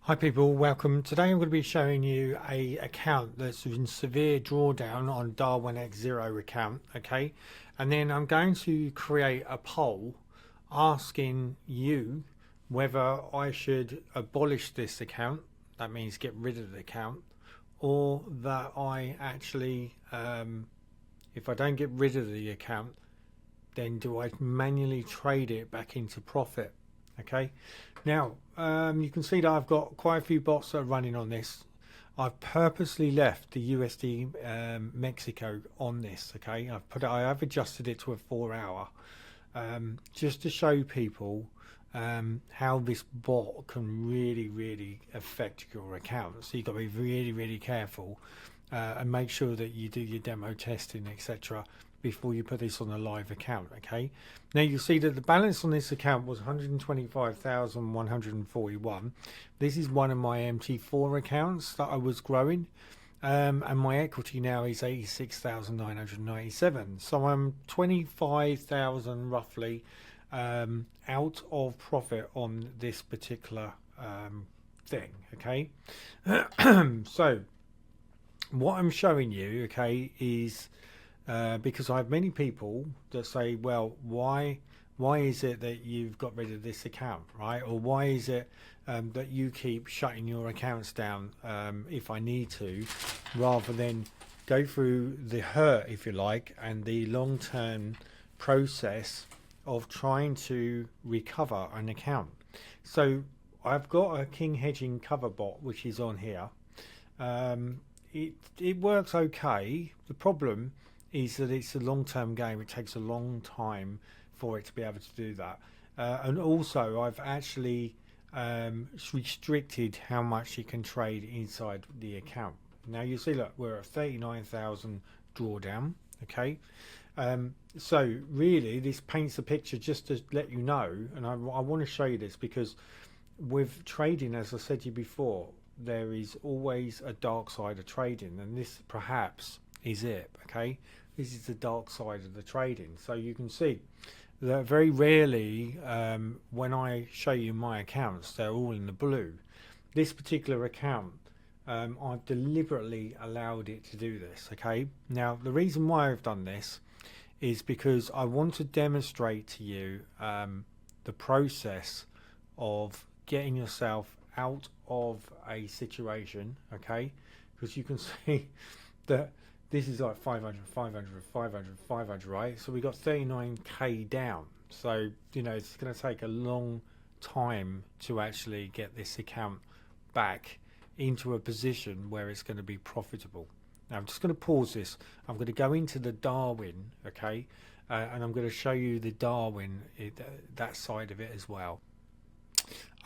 Hi people, welcome. Today I'm going to be showing you a account that's in severe drawdown on Darwin X0 account, okay? And then I'm going to create a poll asking you whether I should abolish this account, that means get rid of the account, or that I actually, if I don't get rid of the account, then do I manually trade it back into profit? Okay, now you can see that I've got quite a few bots that are running on this. I've purposely left the USD Mexico on this. Okay, I have adjusted it to a 4 hour just to show people how this bot can really affect your account. So you've got to be really careful and make sure that you do your demo testing, etc., before you put this on a live account. Okay, now you'll see that the balance on this account was 125,141. This is one of my MT4 accounts that I was growing, and my equity now is 86,997. So I'm 25,000 roughly out of profit on this particular thing. Okay, so what I'm showing you, okay, is because I have many people that say, well, why is it that you've got rid of this account, right? Or why is it that you keep shutting your accounts down if I need to, rather than go through the hurt, if you like, and the long-term process of trying to recover an account. So I've got a king hedging cover bot which is on here. It works okay. The problem is that it's a long-term game. It takes a long time for it to be able to do that, and also I've actually restricted how much you can trade inside the account. Now you see, look, we're at 39,000 drawdown. Okay, so really this paints a picture just to let you know, and I want to show you this because with trading, as I said to you before, there is always a dark side of trading, and this perhaps is it. Okay, this is the dark side of the trading. So you can see that very rarely when I show you my accounts, they're all in the blue. This particular account, I've deliberately allowed it to do this. Okay, now the reason why I've done this is because I want to demonstrate to you the process of getting yourself out of a situation. Okay, because you can see that this is like 500, 500, right? So we got 39k down. So, you know, it's going to take a long time to actually get this account back into a position where it's going to be profitable. Now, I'm just going to pause this. I'm going to go into the Darwin, okay? And I'm going to show you the Darwin, that side of it as well.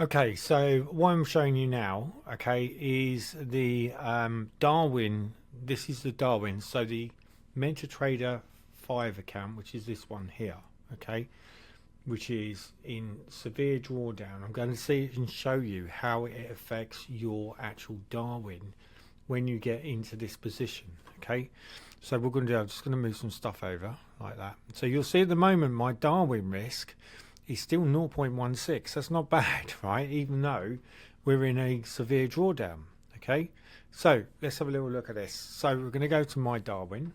Okay, so what I'm showing you now, okay, is the Darwin. This is the Darwin, so the MetaTrader 5 account, which is this one here, okay, which is in severe drawdown. I'm going to see and show you how it affects your actual Darwin when you get into this position. Okay, so we're going to do, I'm just going to move some stuff over like that. So you'll see at the moment my Darwin risk is still 0.16. That's not bad, right? Even though we're in a severe drawdown. Okay, so let's have a little look at this. So we're going to go to my Darwin.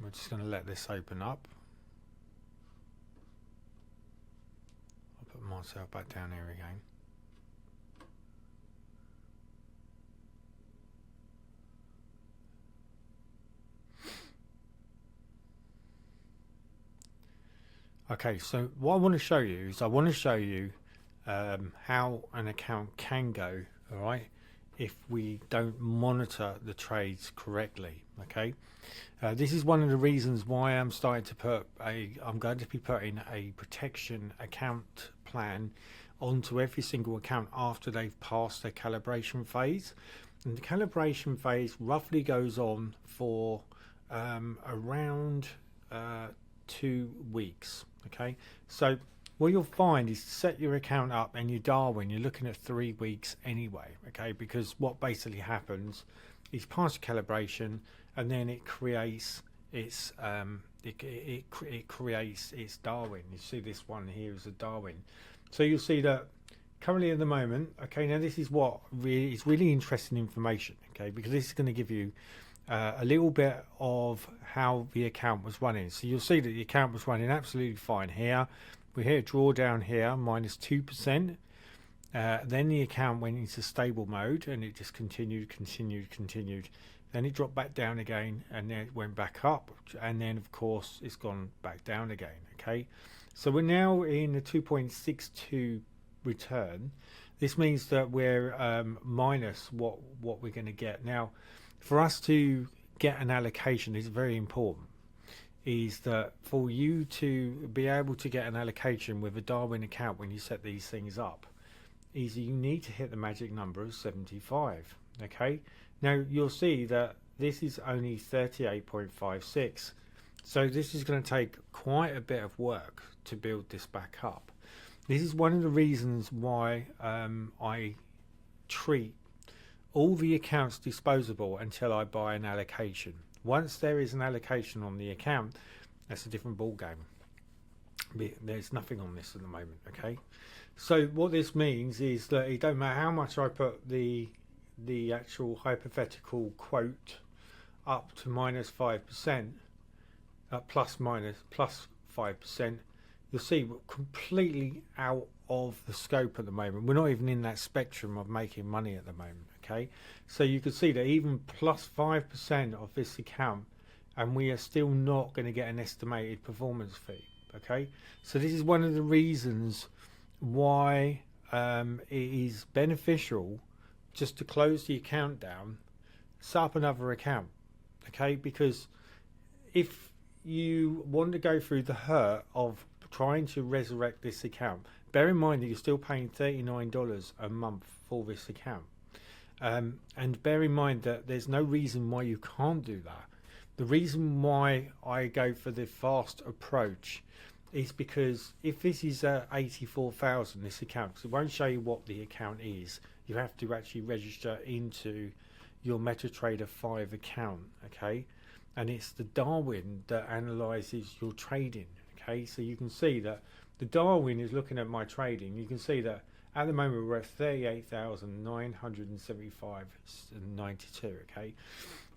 We're just going to let this open up. I'll put myself back down here again. Okay, so what I want to show you is how an account can go, all right, if we don't monitor the trades correctly. Okay, this is one of the reasons why I'm going to be putting a protection account plan onto every single account after they've passed their calibration phase. And the calibration phase roughly goes on for around 2 weeks. Okay, so what you'll find is to set your account up and your Darwin, you're looking at 3 weeks anyway. Okay, because what basically happens is past calibration, and then it creates its it creates its Darwin. You see this one here is a Darwin. So you'll see that currently at the moment, okay, now this is what really is really interesting information, okay, because this is going to give you a little bit of how the account was running. So you'll see that the account was running absolutely fine here. We hit a drawdown here, -2%. Then the account went into stable mode and it just continued. Then it dropped back down again and then it went back up. And then, of course, it's gone back down again, okay? So we're now in a 2.62 return. This means that we're minus what we're going to get. Now, for us to get an allocation is very important. Is that for you to be able to get an allocation with a Darwin account when you set these things up, is you need to hit the magic number of 75. Okay, now you'll see that this is only 38.56, so this is going to take quite a bit of work to build this back up. This is one of the reasons why I treat all the accounts disposable until I buy an allocation. Once there is an allocation on the account, that's a different ball game. There's nothing on this at the moment, okay? So what this means is that it don't matter how much I put the actual hypothetical quote up to -5%, plus 5%, you'll see we're completely out of the scope at the moment. We're not even in that spectrum of making money at the moment, okay? So you can see that even plus 5% of this account and we are still not going to get an estimated performance fee, okay? So this is one of the reasons why it is beneficial just to close the account down, set up another account, okay? Because if you want to go through the hurt of trying to resurrect this account, bear in mind that you're still paying $39 a month for this account, and bear in mind that there's no reason why you can't do that. The reason why I go for the fast approach is because if this is 84,000, this account, because it won't show you what the account is, you have to actually register into your MetaTrader 5 account, okay? And it's the Darwin that analyzes your trading, okay? So you can see that the Darwin is looking at my trading. You can see that at the moment we're at 38,975.92, okay?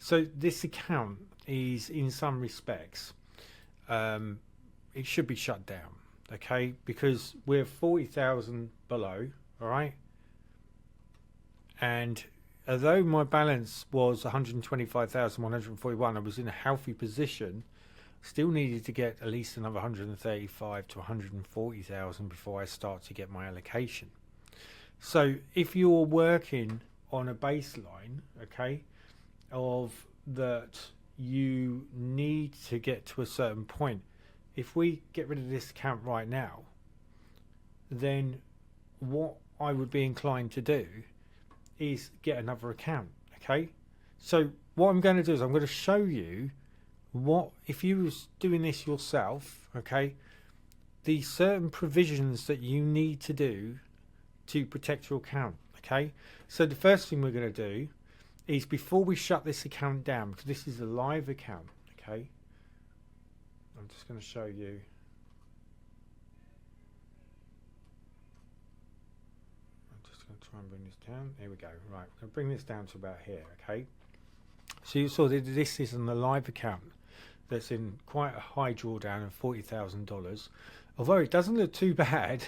So this account is, in some respects, it should be shut down, okay? Because we're 40,000 below, all right? And although my balance was 125,141, I was in a healthy position, still needed to get at least another 135 to 140,000 before I start to get my allocation. So if you're working on a baseline, okay, of that you need to get to a certain point, if we get rid of this account right now, then what I would be inclined to do is get another account, okay? So what I'm going to do is I'm going to show you what, if you was doing this yourself, okay, the certain provisions that you need to do to protect your account, okay? So the first thing we're going to do is, before we shut this account down, because this is a live account, okay, I'm just going to show you. I'm just going to try and bring this down. There we go. Right, we're going to bring this down to about here, okay? So you saw that this is an live account that's in quite a high drawdown of $40,000. Although it doesn't look too bad,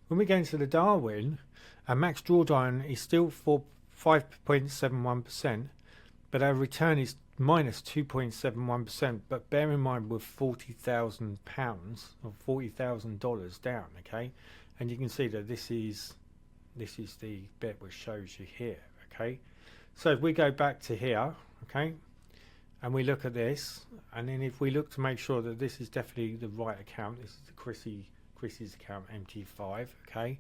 when we go into the Darwin, our max drawdown is still for 5.71%, but our return is minus 2.71%. But bear in mind, we're £40,000 or $40,000 down, okay? And you can see that this is the bit which shows you here, okay? So if we go back to here, okay, and we look at this, and then if we look to make sure that this is definitely the right account, this is the Chrissy's account MT5, okay,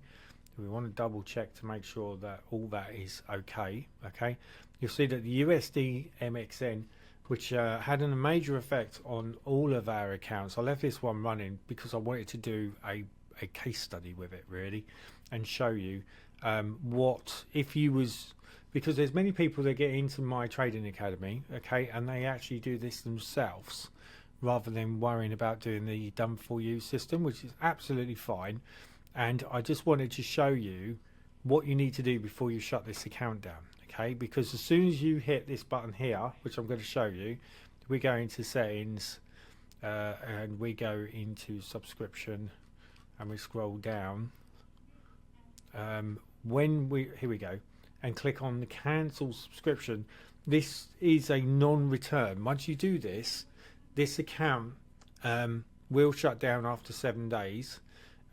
we want to double check to make sure that all that is okay, okay. You'll see that the USD MXN, which had a major effect on all of our accounts. I left this one running because I wanted to do a case study with it, really, and show you what if you was, because there's many people that get into my trading academy, okay, and they actually do this themselves, rather than worrying about doing the done for you system, which is absolutely fine. And I just wanted to show you what you need to do before you shut this account down, okay? Because as soon as you hit this button here, which I'm going to show you, we go into settings and we go into subscription and we scroll down. Here we go, and click on the cancel subscription. This is a non-return. Once you do this, this account will shut down after 7 days,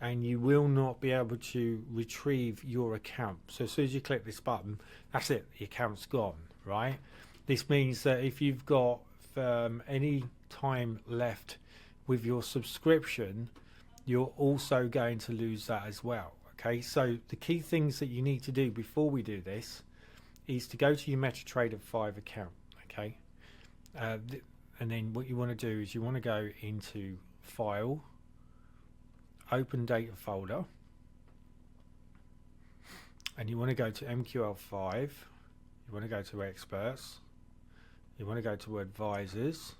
and you will not be able to retrieve your account. So as soon as you click this button, that's it, the account's gone, right? This means that if you've got any time left with your subscription, you're also going to lose that as well. Okay, so the key things that you need to do before we do this is to go to your MetaTrader 5 account, okay? And then what you want to do is you want to go into File, Open Data Folder, and you want to go to MQL5, you want to go to Experts, you want to go to Advisors,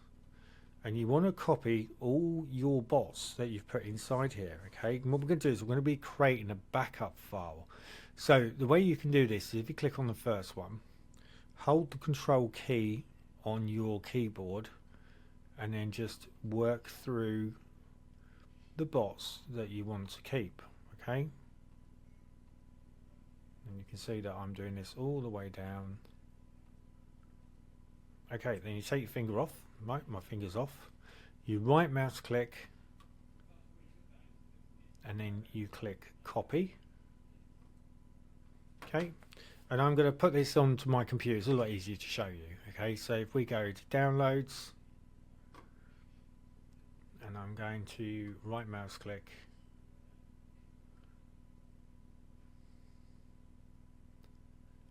and you want to copy all your bots that you've put inside here, okay? And what we're going to do is we're going to be creating a backup file. So the way you can do this is if you click on the first one, hold the control key on your keyboard, and then just work through the bots that you want to keep, okay? And you can see that I'm doing this all the way down. Okay, then you take your finger off. My finger's off. You right mouse click, and then you click copy. Okay, and I'm going to put this onto my computer. It's a lot easier to show you. Okay, so if we go to downloads, and I'm going to right mouse click,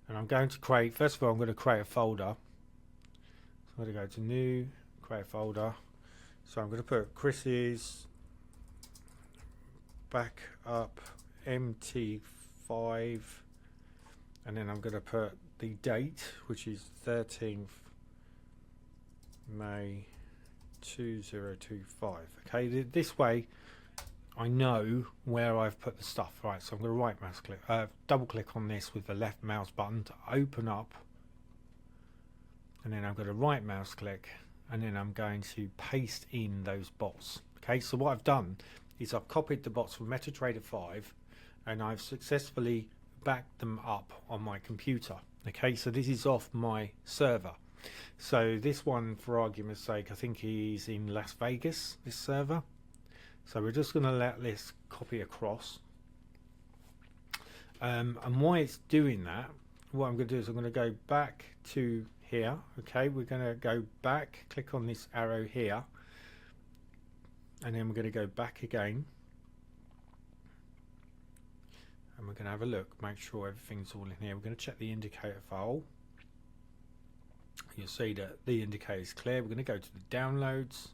and I'm going to create, first of all I'm going to create a folder. I'm going to go to new, create a folder. So I'm going to put Chris's backup MT5, and then I'm going to put the date, which is 13th May 2025. Okay, this way I know where I've put the stuff. Right, so I'm going to right mouse click, double click on this with the left mouse button to open up. And then I'm going to right mouse click, and then I'm going to paste in those bots. Okay, so what I've done is I've copied the bots from MetaTrader 5 and I've successfully backed them up on my computer. Okay, so this is off my server. So this one, for argument's sake, I think he's in Las Vegas, this server. So we're just going to let this copy across. And why it's doing that, what I'm going to do is I'm going to go back to here. Okay, we're going to go back, click on this arrow here, and then we're going to go back again, and we're going to have a look, make sure everything's all in here. We're going to check the indicator file. You'll see that the indicator is clear. We're going to go to the downloads,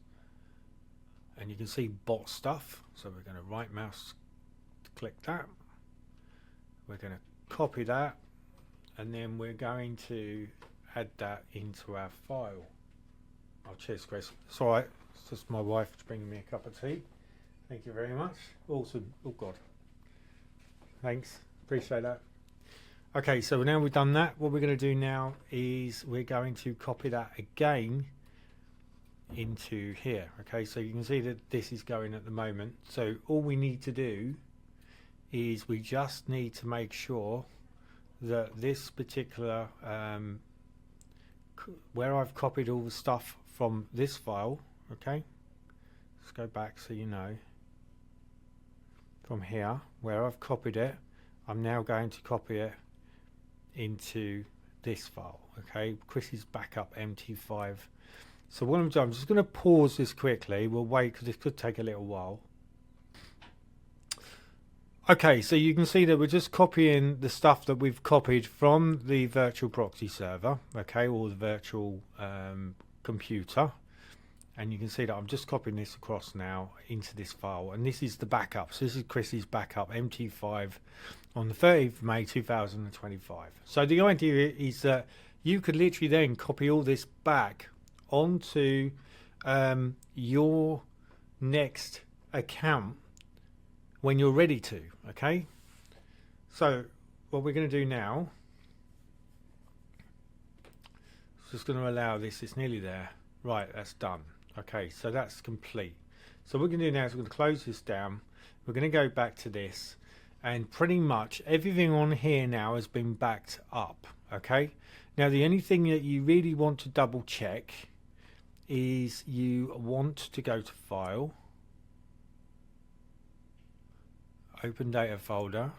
and you can see bot stuff. So we're going to right mouse click that, we're going to copy that, and then we're going to add that into our file. Oh, cheers, Chris. It's all right. It's just my wife bringing me a cup of tea. Thank you very much. Awesome. Oh, God. Thanks. Appreciate that. Okay, so now we've done that. What we're going to do now is we're going to copy that again into here. Okay, so you can see that this is going at the moment. So all we need to do is we just need to make sure that this particular where I've copied all the stuff from this file, okay, let's go back so you know, from here where I've copied it, I'm now going to copy it into this file. Okay, Chris's backup MT5. So what I'm doing, I'm just going to pause this quickly. We'll wait because this could take a little while. Okay, so you can see that we're just copying the stuff that we've copied from the virtual proxy server, okay, or the virtual computer. And you can see that I'm just copying this across now into this file, and this is the backup. So this is Chris's backup MT5 on the 30th of May 2025. So the idea is that you could literally then copy all this back onto your next account when you're ready to. Okay, so what we're going to do now is just going to allow this. It's nearly there. Right, that's done. Okay, so that's complete. So what we're going to do now is we're going to close this down. We're going to go back to this, and pretty much everything on here now has been backed up. Okay, now the only thing that you really want to double check is you want to go to File, Open Data Folder,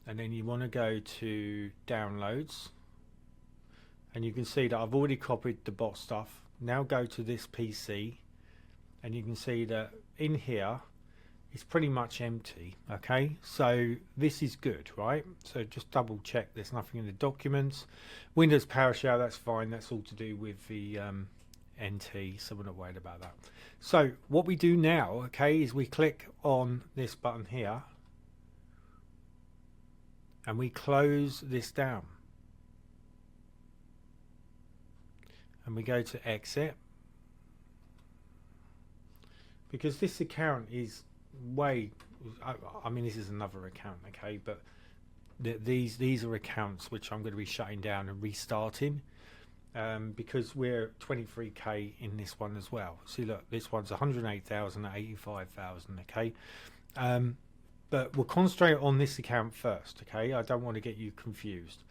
and then you want to go to Downloads, and you can see that I've already copied the bot stuff. Now go to this PC, and you can see that in here it's pretty much empty. Okay, so this is good, right? So just double check there's nothing in the documents. Windows PowerShell, that's fine, that's all to do with the NT, so we're not worried about that. So what we do now, okay, is we click on this button here and we close this down, and we go to exit, because this account is I mean, this is another account, okay, but these are accounts which I'm going to be shutting down and restarting, because we're 23k in this one as well. See, look, this one's 108,000 at 85,000, okay, but we'll concentrate on this account first, okay? I don't want to get you confused.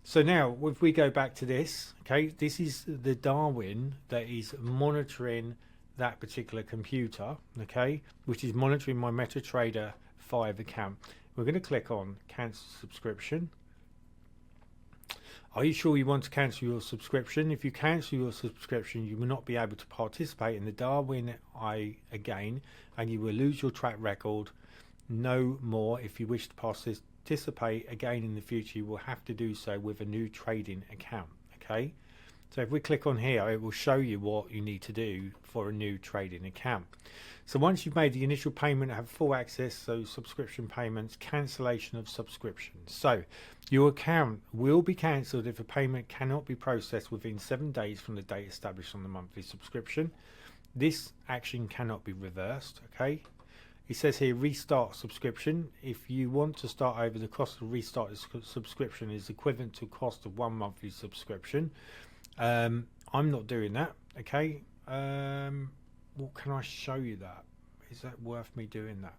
So now if we go back to this, okay, this is the Darwin that is monitoring that particular computer, okay, which is monitoring my MetaTrader 5 account. We're going to click on cancel subscription. Are you sure you want to cancel your subscription? If you cancel your subscription, you will not be able to participate in the Darwin again, and you will lose your track record. No more. If you wish to participate again in the future, you will have to do so with a new trading account. Okay, so if we click on here, it will show you what you need to do for a new trading account. So once you've made the initial payment, have full access, so subscription payments, cancellation of subscriptions. So your account will be cancelled if a payment cannot be processed within 7 days from the date established on the monthly subscription. This action cannot be reversed. Okay, it says here restart subscription. If you want to start over, the cost of restart subscription is equivalent to cost of 1 monthly subscription. I'm not doing that. Okay, what can I show you that? Is that worth me doing that?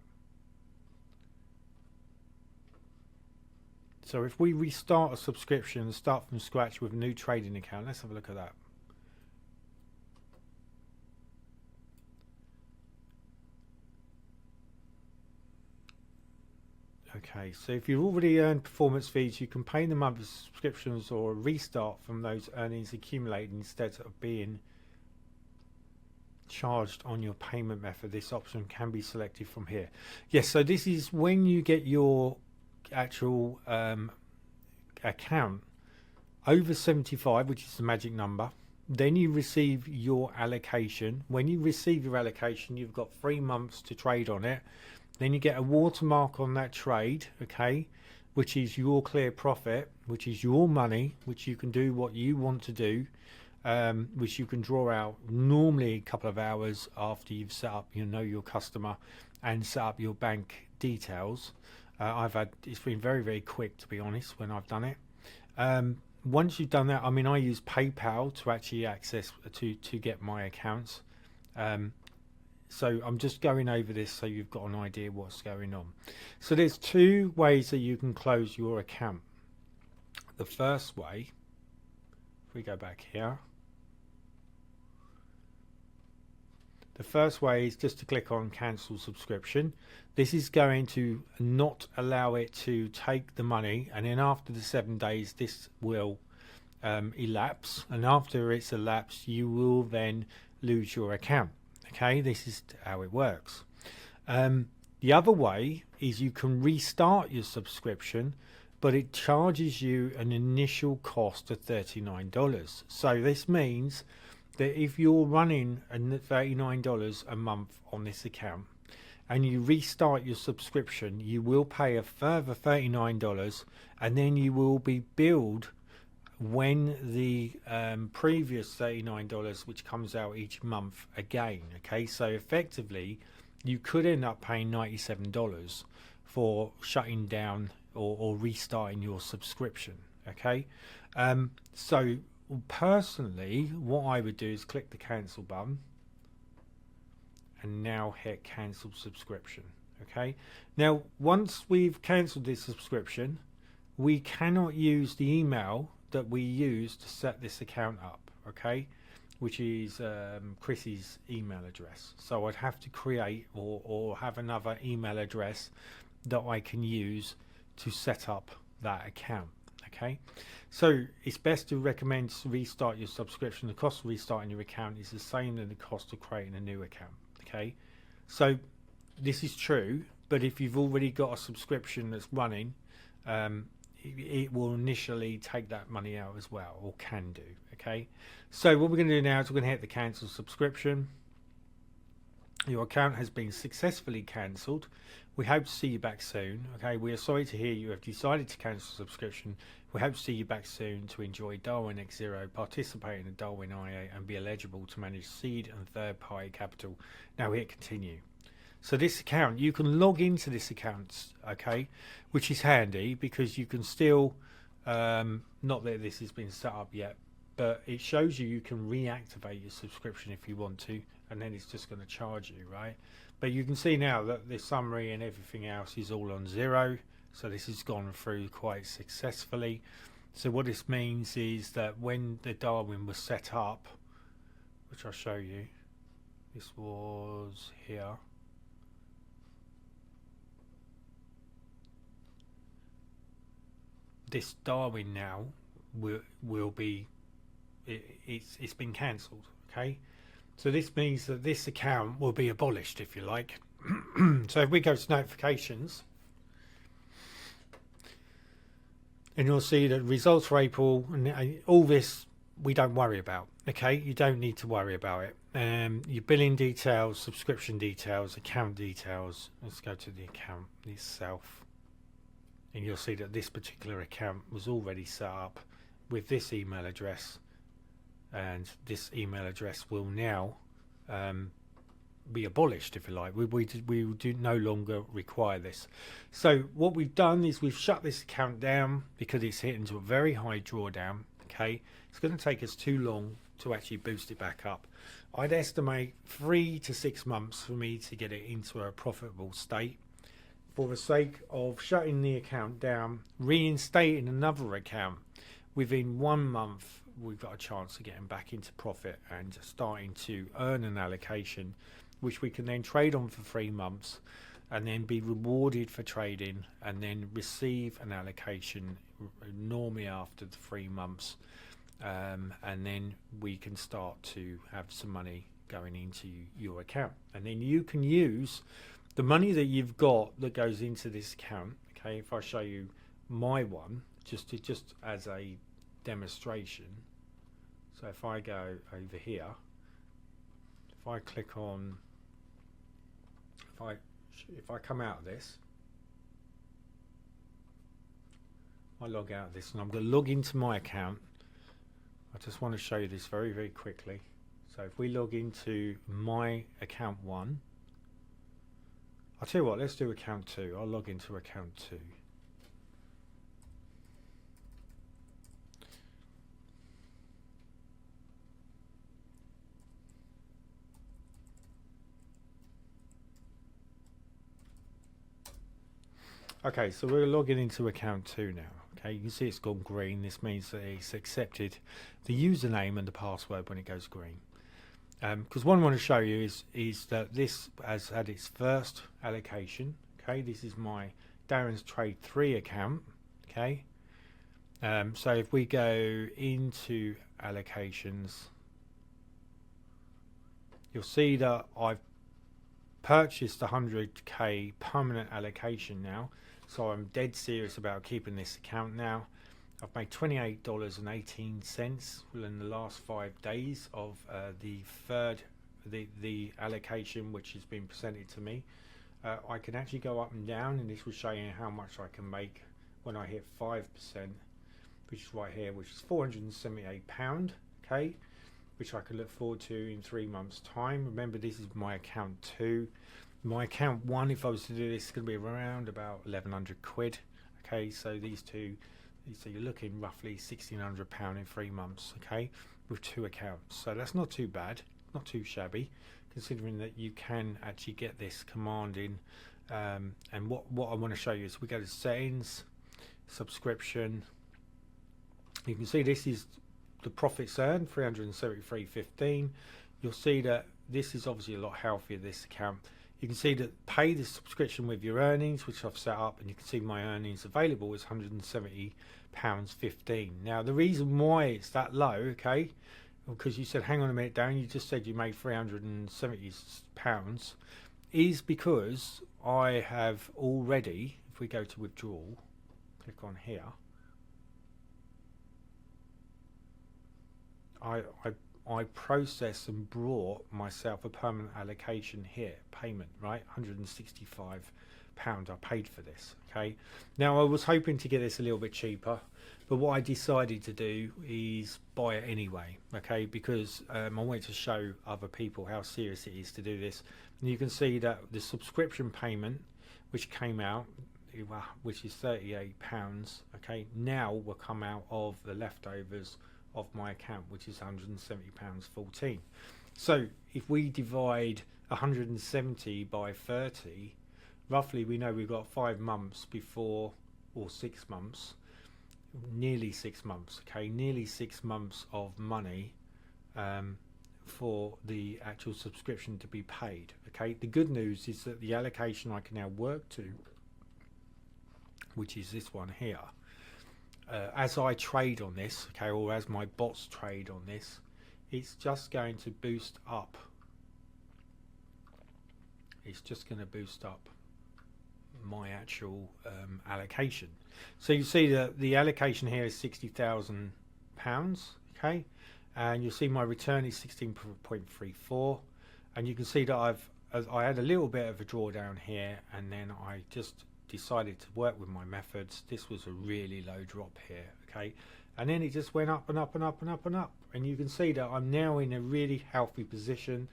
So if we restart a subscription and start from scratch with a new trading account, let's have a look at that. Okay, so if you've already earned performance fees, you can pay the monthly subscriptions or restart from those earnings accumulated instead of being charged on your payment method. This option can be selected from here. Yes, so this is when you get your actual account over 75, which is the magic number, then you receive your allocation. When you receive your allocation, you've got 3 months to trade on it. Then you get a watermark on that trade, okay, which is your clear profit, which is your money, which you can do what you want to do, which you can draw out normally a couple of hours after you've set up, your customer and set up your bank details. It's been very, very quick, to be honest, when I've done it. Once you've done that, I mean, I use PayPal to actually access to get my accounts. So I'm just going over this so you've got an idea what's going on. So there's 2 ways that you can close your account. The first way, if we go back here, the first way is just to click on cancel subscription. This is going to not allow it to take the money, and then after the 7 days this will elapse, and after it's elapsed you will then lose your account. Okay, this is how it works. The other way is you can restart your subscription, but it charges you an initial cost of $39. So this means that if you're running $39 a month on this account and you restart your subscription, you will pay a further $39, and then you will be billed when the previous $39, which comes out each month again. Okay, so effectively you could end up paying $97 for shutting down or restarting your subscription. Okay, so personally what I would do is click the cancel button and now hit cancel subscription. Okay, now once we've cancelled this subscription, we cannot use the email that we use to set this account up, okay, which is Chrissy's email address. So I'd have to create or have another email address that I can use to set up that account. Okay, so it's best to recommend to restart your subscription. The cost of restarting your account is the same as the cost of creating a new account. Okay, so this is true, but if you've already got a subscription that's running, it will initially take that money out as well, or can do. Okay, so what we're going to do now is we're going to hit the cancel subscription. Your account has been successfully cancelled. We hope to see you back soon. Okay, we are sorry to hear you have decided to cancel subscription. We hope to see you back soon to enjoy Darwin X0, participate in the Darwin IA, and be eligible to manage seed and third-party capital. Now hit continue. So this account, you can log into this account, okay, which is handy because you can still, not that this has been set up yet, but it shows you can reactivate your subscription if you want to, and then it's just going to charge you, right? But you can see now that the summary and everything else is all on zero, so this has gone through quite successfully. So what this means is that when the Darwin was set up, which I'll show you, this was here. This Darwin now will be, it's been cancelled. Okay, so this means that this account will be abolished, if you like. So if we go to notifications, and you'll see that results for April and all this we don't worry about. Okay, you don't need to worry about it. Your billing details, subscription details, account details. Let's go to the account itself. And you'll see that this particular account was already set up with this email address, and this email address will now be abolished, if you like. We do no longer require this. So what we've done is we've shut this account down because it's hit into a very high drawdown. Okay, it's going to take us too long to actually boost it back up. I'd estimate 3 to 6 months for me to get it into a profitable state. For the sake of shutting the account down, reinstating another account, within 1 month we've got a chance of getting back into profit and starting to earn an allocation, which we can then trade on for 3 months and then be rewarded for trading and then receive an allocation normally after the 3 months, and then we can start to have some money going into your account, and then you can use the money that you've got that goes into this account. Okay, if I show you my one, just as a demonstration. So if I go over here, if I click on, if I come out of this, I log out of this, and I'm going to log into my account. I just want to show you this very, very quickly. So if we log into my account 1, I'll tell you what, let's do account 2. I'll log into account 2. Okay, so we're logging into account 2 now. Okay, you can see it's gone green. This means that it's accepted the username and the password when it goes green. Because what I want to show you is that this has had its first allocation. Okay, this is my Darren's Trade 3 account. Okay, so if we go into allocations, you'll see that I've purchased 100k permanent allocation now, so I'm dead serious about keeping this account now. I've made $28.18 within the last 5 days of the allocation which has been presented to me. I can actually go up and down, and this will show you how much I can make when I hit 5%. which is right here, which is £478, okay, which I can look forward to in 3 months time. Remember, this is my account 2. My account 1, if I was to do this, is going to be around about 1100 quid. Okay, so these two, so you're looking roughly £1,600 in 3 months, okay, with 2 accounts. So that's not too bad, not too shabby, considering that you can actually get this command in. And what I want to show you is we go to settings, subscription. You can see this is the profits earned, 373.15. You'll see that this is obviously a lot healthier, this account. You can see that pay the subscription with your earnings, which I've set up, and you can see my earnings available is £170.15. Now the reason why it's that low, okay, because you said hang on a minute, Darren, you just said you made £370, is because I have already, if we go to withdrawal, click on here, I processed and brought myself a permanent allocation here, payment, right, £165 I paid for this. Okay, now I was hoping to get this a little bit cheaper, but what I decided to do is buy it anyway, okay, because I wanted to show other people how serious it is to do this. And you can see that the subscription payment which came out, which is £38, okay, now will come out of the leftovers of my account, which is £170.14. So if we divide 170 by 30, roughly we know we've got 5 months before, or 6 months, nearly 6 months, okay, nearly 6 months of money for the actual subscription to be paid. Okay, the good news is that the allocation I can now work to, which is this one here, as I trade on this, okay, or as my bots trade on this, it's just going to boost up. It's just going to boost up my actual allocation. So you see that the allocation here is £60,000, okay, and you'll see my return is 16.34, and you can see that I had a little bit of a drawdown here, and then I just decided to work with my methods. This was a really low drop here, okay, and then it just went up and up and up and up and up, and you can see that I'm now in a really healthy position.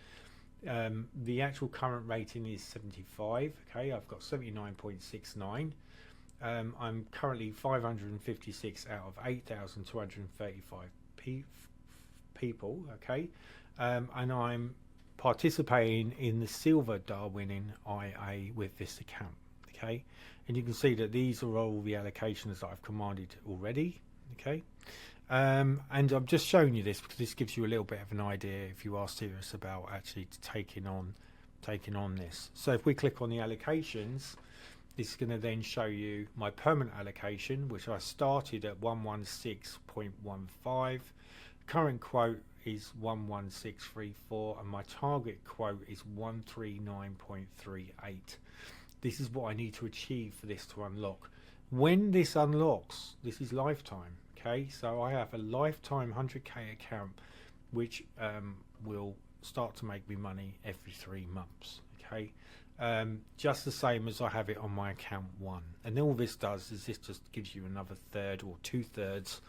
The actual current rating is 75, okay, I've got 79.69. I'm currently 556 out of 8,235 people, okay, and I'm participating in the silver Darwin IA with this account. Okay, and you can see that these are all the allocations that I've commanded already. Okay, and I'm just showing you this because this gives you a little bit of an idea if you are serious about actually taking on this. So if we click on the allocations, this is going to then show you my permanent allocation, which I started at 116.15. Current quote is 11634, and my target quote is 139.38. This is what I need to achieve for this to unlock. When this unlocks, this is lifetime, okay, so I have a lifetime 100k account which will start to make me money every 3 months, okay, just the same as I have it on my account 1. And all this does is this just gives you another third or 2/3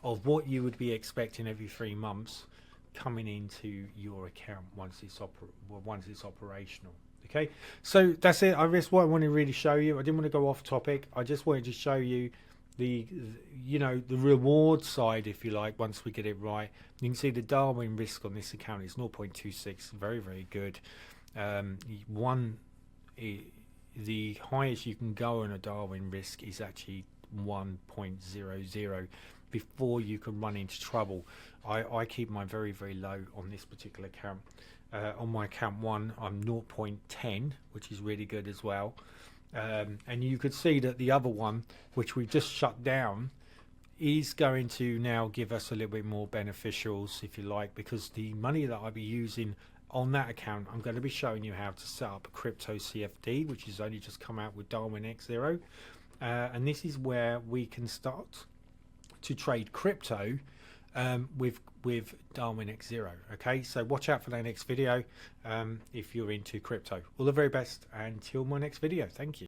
of what you would be expecting every 3 months coming into your account once it's operational. Okay, so that's it. I guess what I want to really show you, I didn't want to go off topic, I just wanted to show you the reward side, if you like, once we get it right. You can see the Darwin risk on this account is 0.26, very, very good. The highest you can go on a Darwin risk is actually 1.00 before you can run into trouble. I keep mine very, very low on this particular account. On my account 1, I'm 0.10, which is really good as well. And you could see that the other one, which we just shut down, is going to now give us a little bit more beneficials, if you like, because the money that I'll be using on that account, I'm going to be showing you how to set up a crypto CFD, which has only just come out with Darwin X0. And this is where we can start to trade crypto with Darwin X0. Okay, so watch out for that next video if you're into crypto. All the very best until my next video. Thank you.